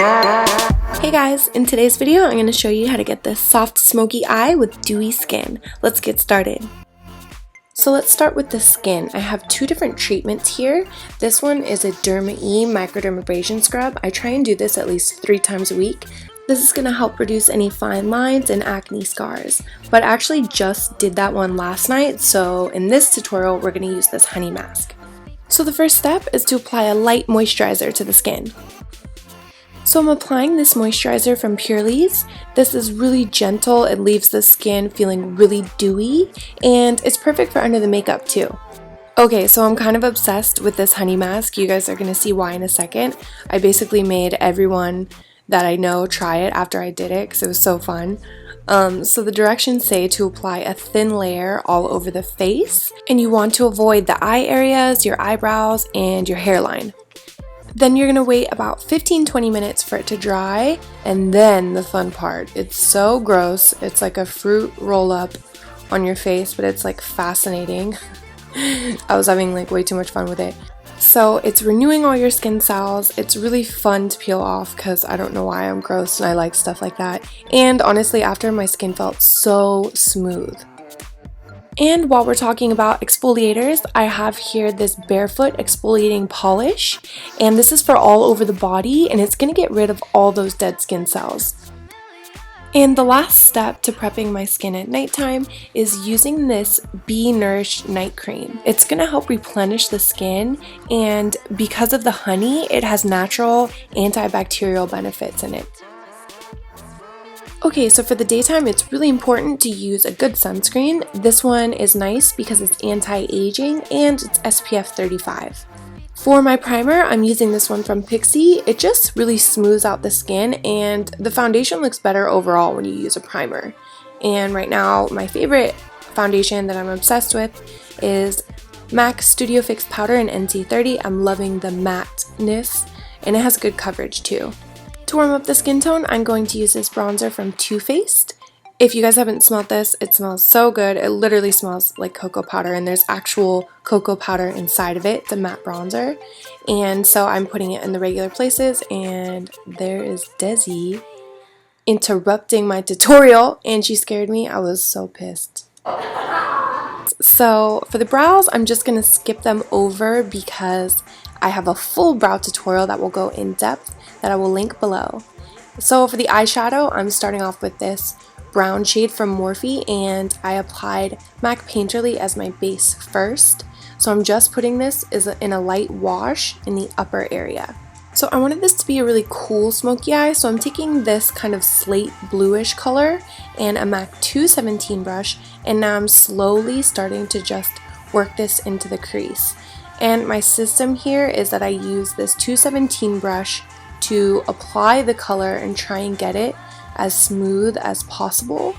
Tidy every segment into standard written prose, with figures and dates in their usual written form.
Hey guys, in today's video I'm going to show you how to get this soft smoky eye with dewy skin. Let's get started. So let's start with the skin. I have two different treatments here. This one is a Derma-E microdermabrasion scrub. I try and do this at least 3 times a week. This is going to help reduce any fine lines and acne scars. But I actually just did that one last night, so in this tutorial we're going to use this honey mask. So the first step is to apply a light moisturizer to the skin. So I'm applying this moisturizer from Purely's. This is really gentle, it leaves the skin feeling really dewy, and it's perfect for under the makeup too. Okay, so I'm kind of obsessed with this honey mask. You guys are going to see why in a second. I basically made everyone that I know try it after I did it because it was so fun. So the directions say to apply a thin layer all over the face, and you want to avoid the eye areas, your eyebrows, and your hairline. Then you're going to wait about 15-20 minutes for it to dry, and then the fun part. It's so gross. It's like a fruit roll-up on your face, but it's like fascinating. I was having like way too much fun with it. So it's renewing all your skin cells. It's really fun to peel off because I don't know why I'm gross and I like stuff like that. And honestly, after, my skin felt so smooth. And while we're talking about exfoliators, I have here this Barefoot exfoliating polish, and this is for all over the body, and it's going to get rid of all those dead skin cells. And the last step to prepping my skin at nighttime is using this Bee Nourished night cream. It's going to help replenish the skin, and because of the honey, it has natural antibacterial benefits in it. Okay, so for the daytime, it's really important to use a good sunscreen. This one is nice because it's anti-aging and it's SPF 35. For my primer, I'm using this one from Pixi. It just really smooths out the skin, and the foundation looks better overall when you use a primer. And right now, my favorite foundation that I'm obsessed with is MAC Studio Fix Powder in NC30. I'm loving the matteness, and it has good coverage too. To warm up the skin tone, I'm going to use this bronzer from Too Faced. If you guys haven't smelled this, it smells so good. It literally smells like cocoa powder, and there's actual cocoa powder inside of it, the matte bronzer. And so I'm putting it in the regular places, and there is Desi interrupting my tutorial, and she scared me. I was so pissed. So for the brows, I'm just going to skip them over because I have a full brow tutorial that will go in depth that I will link below. So for the eyeshadow, I'm starting off with this brown shade from Morphe, and I applied MAC Painterly as my base first. So I'm just putting this in a light wash in the upper area. So I wanted this to be a really cool smoky eye, so I'm taking this kind of slate bluish color and a MAC 217 brush, and now I'm slowly starting to just work this into the crease. And my system here is that I use this 217 brush to apply the color and try and get it as smooth as possible.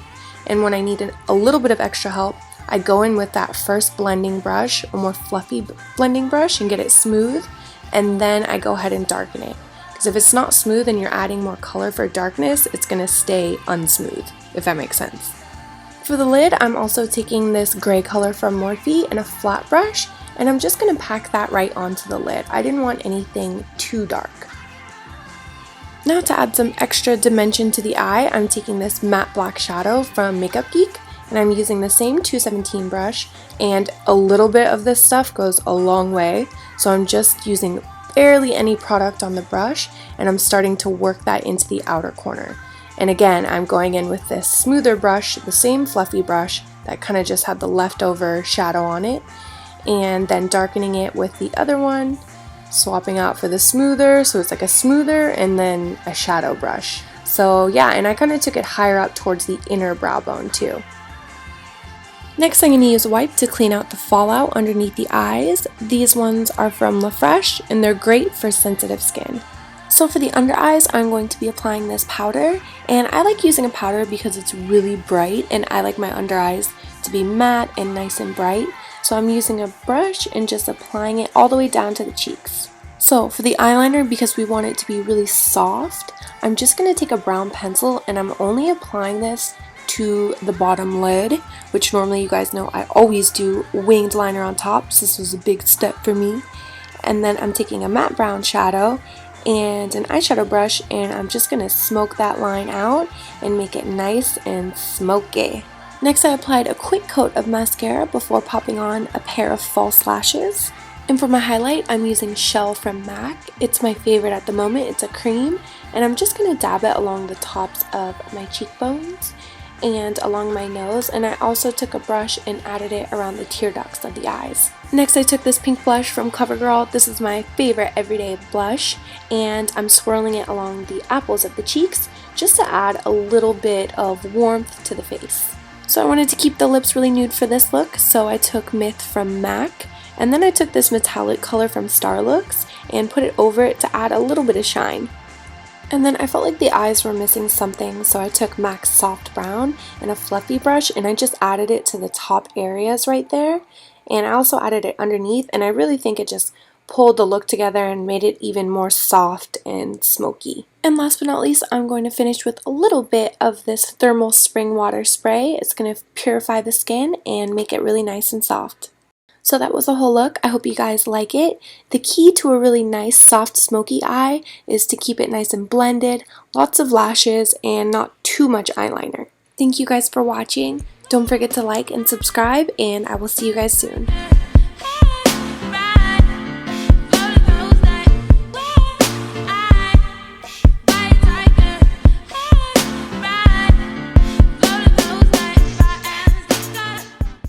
And when I need a little bit of extra help, I go in with that first blending brush, a more fluffy blending brush, and get it smooth, and then I go ahead and darken it. Because if it's not smooth and you're adding more color for darkness, it's going to stay unsmooth, if that makes sense. For the lid, I'm also taking this gray color from Morphe and a flat brush, and I'm just going to pack that right onto the lid. I didn't want anything too dark. Now to add some extra dimension to the eye, I'm taking this matte black shadow from Makeup Geek, and I'm using the same 217 brush, and a little bit of this stuff goes a long way, so I'm just using barely any product on the brush, and I'm starting to work that into the outer corner. And again, I'm going in with this smoother brush, the same fluffy brush that kind of just had the leftover shadow on it, and then darkening it with the other one, swapping out for the smoother, so it's like a smoother and then a shadow brush. So yeah, and I kind of took it higher up towards the inner brow bone too. Next, I'm going to use a wipe to clean out the fallout underneath the eyes. These ones are from La Fresh, and they're great for sensitive skin. So for the under eyes, I'm going to be applying this powder, and I like using a powder because it's really bright, and I like my under eyes to be matte and nice and bright. So I'm using a brush and just applying it all the way down to the cheeks. So for the eyeliner, because we want it to be really soft, I'm just going to take a brown pencil, and I'm only applying this to the bottom lid, which normally you guys know I always do winged liner on top, so this was a big step for me. And then I'm taking a matte brown shadow and an eyeshadow brush, and I'm just going to smoke that line out and make it nice and smoky. Next, I applied a quick coat of mascara before popping on a pair of false lashes. And for my highlight, I'm using Shell from MAC. It's my favorite at the moment. It's a cream, and I'm just going to dab it along the tops of my cheekbones and along my nose, and I also took a brush and added it around the tear ducts of the eyes. Next, I took this pink blush from CoverGirl. This is my favorite everyday blush, and I'm swirling it along the apples of the cheeks just to add a little bit of warmth to the face. So I wanted to keep the lips really nude for this look, so I took Myth from MAC, and then I took this metallic color from Starlooks and put it over it to add a little bit of shine. And then I felt like the eyes were missing something, so I took MAC's Soft Brown and a fluffy brush, and I just added it to the top areas right there. And I also added it underneath, and I really think it just pulled the look together and made it even more soft and smoky. And last but not least, I'm going to finish with a little bit of this thermal spring water spray. It's going to purify the skin and make it really nice and soft. So that was the whole look. I hope you guys like it. The key to a really nice soft smoky eye is to keep it nice and blended, lots of lashes, and not too much eyeliner. Thank you guys for watching. Don't forget to like and subscribe, and I will see you guys soon.